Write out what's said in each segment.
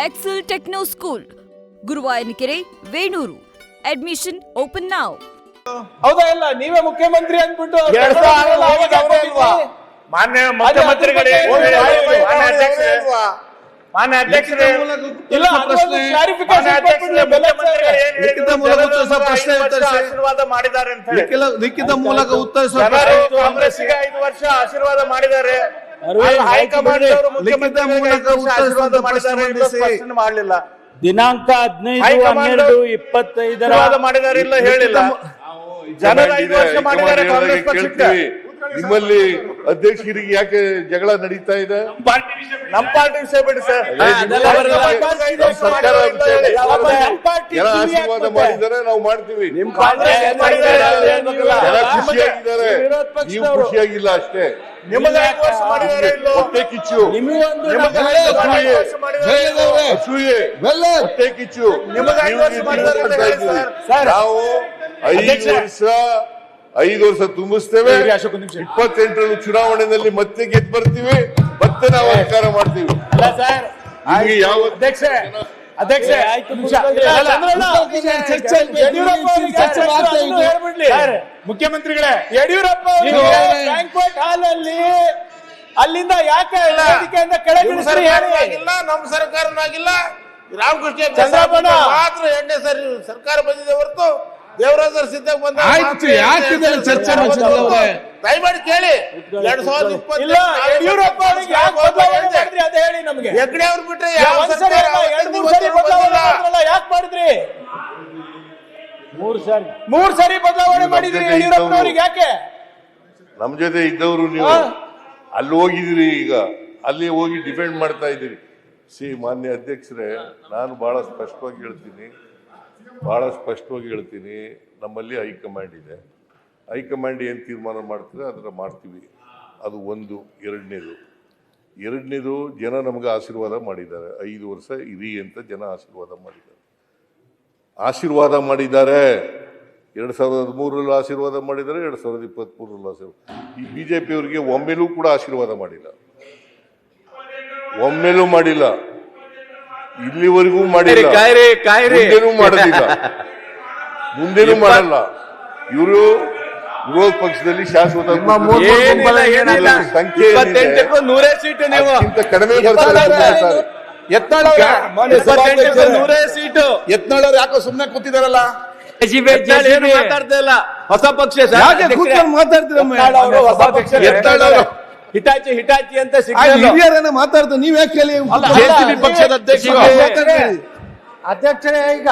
Excel Techno School, Guruvayanakere, Venur. Admission open now. ಹೌದಾ ಇಲ್ಲ ನೀವೇ ಮುಖ್ಯಮಂತ್ರಿ ಅಂದ್ಬಿಟ್ಟು ಮಾನ್ಯ ಮುಖ್ಯಮಂತ್ರಿಗಳೇ, ಮಾನ್ಯ ಅಧ್ಯಕ್ಷರೇ, ಆಶೀರ್ವಾದ ಮಾಡಿದ್ದಾರೆ ಅಂತ ಲಿಖಿತ ಮೂಲಕ ಉತ್ತರಿಸುವ ಕಾಂಗ್ರೆಸ್ಗೆ 5 ವರ್ಷ ಆಶೀರ್ವಾದ ಮಾಡಿದ್ದಾರೆ. ಹೈಕಮಾಂಡ್ ಅವರು ಮುಖ್ಯಮಂತ್ರಿ ಆಶೀರ್ವಾದ ಮಾಡಿದ್ದಾರೆ ಮಾಡಲಿಲ್ಲ. ದಿನಾಂಕ 15/12/25 ಮಾಡಿದ್ದಾರೆ ಇಲ್ಲ ಹೇಳಿಲ್ಲ. ಜನರ 5 ವರ್ಷ ಮಾಡಿದ್ದಾರೆ ಕಾಂಗ್ರೆಸ್ ಪಕ್ಷಕ್ಕೆ. ನಿಮ್ಮಲ್ಲಿ ಅಧ್ಯಕ್ಷರಿಗೆ ಯಾಕೆ ಜಗಳ ನಡೀತಾ ಇದೆ? ನಮ್ಮ ಪಾರ್ಟಿ ವಿಷಯ ಬಿಡಿ ಸರ್. ಸರ್ಕಾರ ಜನ ಆಶೀರ್ವಾದ ಮಾಡಿದ್ದಾರೆ, ನಾವು ಮಾಡ್ತೀವಿ. ಜನ ಖುಷಿಯಾಗಿದ್ದಾರೆ, ನೀವು ಖುಷಿಯಾಗಿಲ್ಲ ಅಷ್ಟೇ. ನಿಮಗೆ 5 ವರ್ಷ ಮಾಡಿದ್ದಾರೆ ಹೊಟ್ಟೆ ಕಿಚ್ಚು, ಅಸೂಯೆ, ಹೊಟ್ಟೆ ಕಿಚ್ಚು. ನಾವು 5 ವರ್ಷ ತುಂಬಿಸ್ತೇವೆ. 28ರಲ್ಲಿ ಚುನಾವಣೆಯಲ್ಲಿ ಮತ್ತೆ ಗೆದ್ದು ಬರ್ತೀವಿ, ಮತ್ತೆ ನಾವು ಅಧಿಕಾರ ಮಾಡ್ತೀವಿ. ನಿಮಗೆ ಯಾವ ಅಧ್ಯಕ್ಷ ಮುಖ್ಯಮಂತ್ರಿಗಳೇ, ಯಡಿಯೂರಪ್ಪ ಬ್ಯಾಂಕ್ವೆಟ್ ಹಾಲ್ ಅಲ್ಲಿ ಅಲ್ಲಿಂದ ಯಾಕೆ ಕೆಳಗಿಳಿಸಿಲ್ಲ? ನಮ್ಮ ಸರ್ಕಾರನೂ ಆಗಿಲ್ಲ, ರಾಮಕೃಷ್ಣ ಚಂದ್ರಬಾಬು ಮಾತ್ರ 2ನೇ ಸರಿ ಸರ್ಕಾರ ಬಂದಿದೆ ಹೊರತು ದೇವರಾಜ ಸಿದ್ದಕ್ಕೆ ಬಂದ ಚರ್ಚೆ ದಯಮಾಡಿ ಕೇಳಿ. 2020 ಯಡಿಯೂರಪ್ಪ ಹೇಳಿ ನಮಗೆ. ಹೆಗ್ಡೆ ಅವ್ರು ಬಿಟ್ರೆ ಯಾಕೆ ಮಾಡಿದ್ರಿ? 3 ಸಾರಿ ಬದಲಾವಣೆ ಮಾಡಿದ್ರಿ ಯಡಿಯೂರಪ್ಪ ಅವ್ರಿಗೆ ಯಾಕೆ? ನಮ್ ಜೊತೆ ಇದ್ದವರು ನೀವು ಅಲ್ಲಿ ಹೋಗಿದ್ದೀರಿ, ಈಗ ಅಲ್ಲಿ ಹೋಗಿ ಡಿಫೆಂಡ್ ಮಾಡ್ತಾ ಇದ್ದೀರಿ. ಮಾನ್ಯ ಅಧ್ಯಕ್ಷರೇ, ನಾನು ಬಹಳ ಸ್ಪಷ್ಟವಾಗಿ ಹೇಳ್ತೀನಿ, ನಮ್ಮಲ್ಲಿ ಹೈಕಮಾಂಡ್ ಇದೆ. ಹೈಕಮಾಂಡ್ ಏನು ತೀರ್ಮಾನ ಮಾಡ್ತಾರೆ ಅದನ್ನ ಮಾಡ್ತೀವಿ. ಅದು ಒಂದು. ಎರಡನೇದು ಜನ ನಮ್ಗೆ ಆಶೀರ್ವಾದ ಮಾಡಿದ್ದಾರೆ. 5 ವರ್ಷ ಇರಿ ಅಂತ ಜನ ಆಶೀರ್ವಾದ ಮಾಡಿದ್ದಾರೆ. 2013ರಲ್ಲಿ ಆಶೀರ್ವಾದ ಮಾಡಿದ್ದಾರೆ, 2023ರಲ್ಲಿ ಆಶೀರ್ವಾದ. ಈ ಬಿಜೆಪಿ ಅವರಿಗೆ ಒಮ್ಮೆಲೂ ಕೂಡ ಆಶೀರ್ವಾದ ಮಾಡಿಲ್ಲ, ಇಲ್ಲಿವರೆಗೂ ಮಾಡಿಲ್ಲ, ಮುಂದೇನೂ ಮಾಡಲ್ಲ. ಇವರು ವಿರೋಧ ಪಕ್ಷದಲ್ಲಿ ಶಾಶ್ವತ ಸಂಖ್ಯೆ ಕಡಿಮೆ ಯತ್ನಾಳವ್ರು ಯಾಕೋ ಸುಮ್ಮನೆ ಕೂತಿದಾರಲ್ಲ, ಹೊಸ ಪಕ್ಷ ಹಿಟಾಚಿ ಅಂತ ಹಿರಿಯರನ್ನ ಮಾತಾಡ್ತಾರೆ, ನೀವ್ ಯಾಕೆ ಕೇಳಿ? ಪಕ್ಷದ ಅಧ್ಯಕ್ಷರೇ, ಈಗ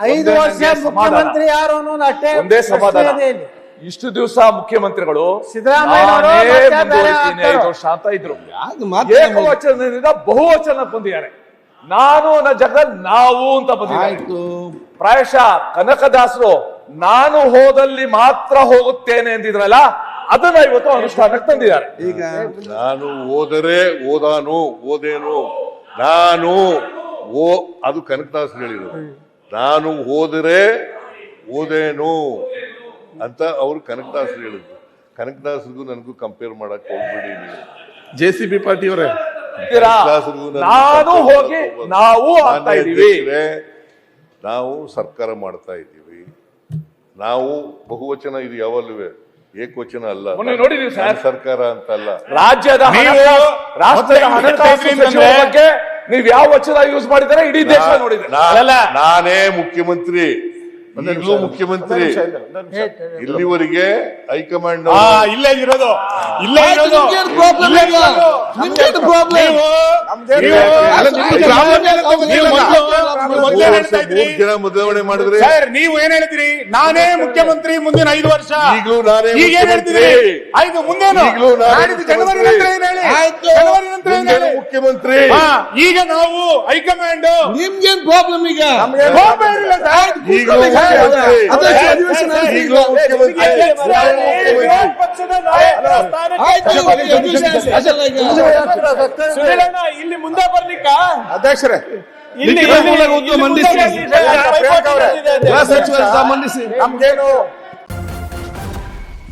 5 ವರ್ಷ ಮುಖ್ಯಮಂತ್ರಿ ಯಾರು ಅನ್ನೋದು ಅಷ್ಟೇ ಒಂದೇ ಸಮಾಧಾನ. ಇಷ್ಟು ದಿವಸ ಮುಖ್ಯಮಂತ್ರಿಗಳು ಸಿದ್ದರಾಮಯ್ಯ 5 ವರ್ಷ ಅಂತ ಇದ್ರು. ಏಕವಚನದಿಂದ ಬಹುವಚನ ಬಂದಿದ್ದಾರೆ. ನಾನು ನನ್ನ ಜಗತ್ ನಾವು ಅಂತ ಬಂದಿದ್ದಾರೆ. ಪ್ರಾಯಶಃ ಕನಕದಾಸರು ನಾನು ಹೋದಲ್ಲಿ ಮಾತ್ರ ಹೋಗುತ್ತೇನೆ ಎಂದಿದ್ರಲ್ಲ, ಅದನ್ನ ಇವತ್ತು ಅನುಷ್ಠಾನಕ್ಕೆ ತಂದಿದ್ದಾರೆ. ಈಗ ನಾನು ಓದೇನು ಅದು ಕನಕದಾಸರು ಹೇಳಿರೋದು. ನಾನು ಹೋದರೆ ಓದೇನು ಅಂತ ಅವ್ರು ಕನಕದಾಸರು ಹೇಳಿದ್ರು. ಕನಕದಾಸರಿಗೂ ನನಗೂ ಕಂಪೇರ್ ಮಾಡಕ್ ಹೋಗ್ಬಿಡಿ ನೀವು. JCB ಪಾರ್ಟಿಯವರೇ, ನಾನು ಹೋಗಿ ನಾವು ಆಗ್ತಾ ಇದೀವಿ. ನಾವು ಸರ್ಕಾರ ಮಾಡ್ತಾ ಇದ್ದೀವಿ. ನಾವು ಬಹುವಚನ ಇದು ಯಾವಲ್ಲೂ ಏಕವಚನ ಅಲ್ಲ. ನೋಡಿದೀವಿ ಸರ್, ಸರ್ಕಾರ ಅಂತ ಅಲ್ಲ. ರಾಜ್ಯದ ರಾಷ್ಟ್ರದ ಹಣಕಾಸು ಸಚಿವರ ಬಗ್ಗೆ ನೀವು ಯಾವ ವಚನ ಯೂಸ್ ಮಾಡಿದರೆ ಇಡೀ ದೇಶ ನೋಡಿದೆ. ನಾನೇ ಮುಖ್ಯಮಂತ್ರಿ, ಈಗಲೂ ಮುಖ್ಯಮಂತ್ರಿ. ಇಲ್ಲಿವರೆಗೆ ಹೈಕಮಾಂಡ್ ಇಲ್ಲೇ ಇರೋದು 3 ಜನ ಬದಲಾವಣೆ ಮಾಡಿದ್ರೆ ನೀವು ಏನ್ ಹೇಳ್ತೀರಿ? ನಾನೇ ಮುಖ್ಯಮಂತ್ರಿ ಮುಂದಿನ 5 ವರ್ಷ. ಈಗಲೂ ನಾನೇ ಮುಖ್ಯಮಂತ್ರಿ. ಈಗ ನಾವು ಹೈಕಮಾಂಡ್. ನಿಮ್ಗೇನ್ ಪ್ರಾಬ್ಲಮ್? ಈಗ ಇಲ್ಲಿ ಮುಂದೆ ಬರ್ಲಿಕ್ಕ ಅಧ್ಯಕ್ಷರೇ ಮಂಡಿಸಿ.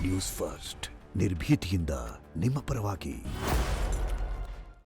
ನ್ಯೂಸ್ ಫಸ್ಟ್ ನಿರ್ಭೀತಿಯಿಂದ ನಿಮ್ಮ ಪರವಾಗಿ.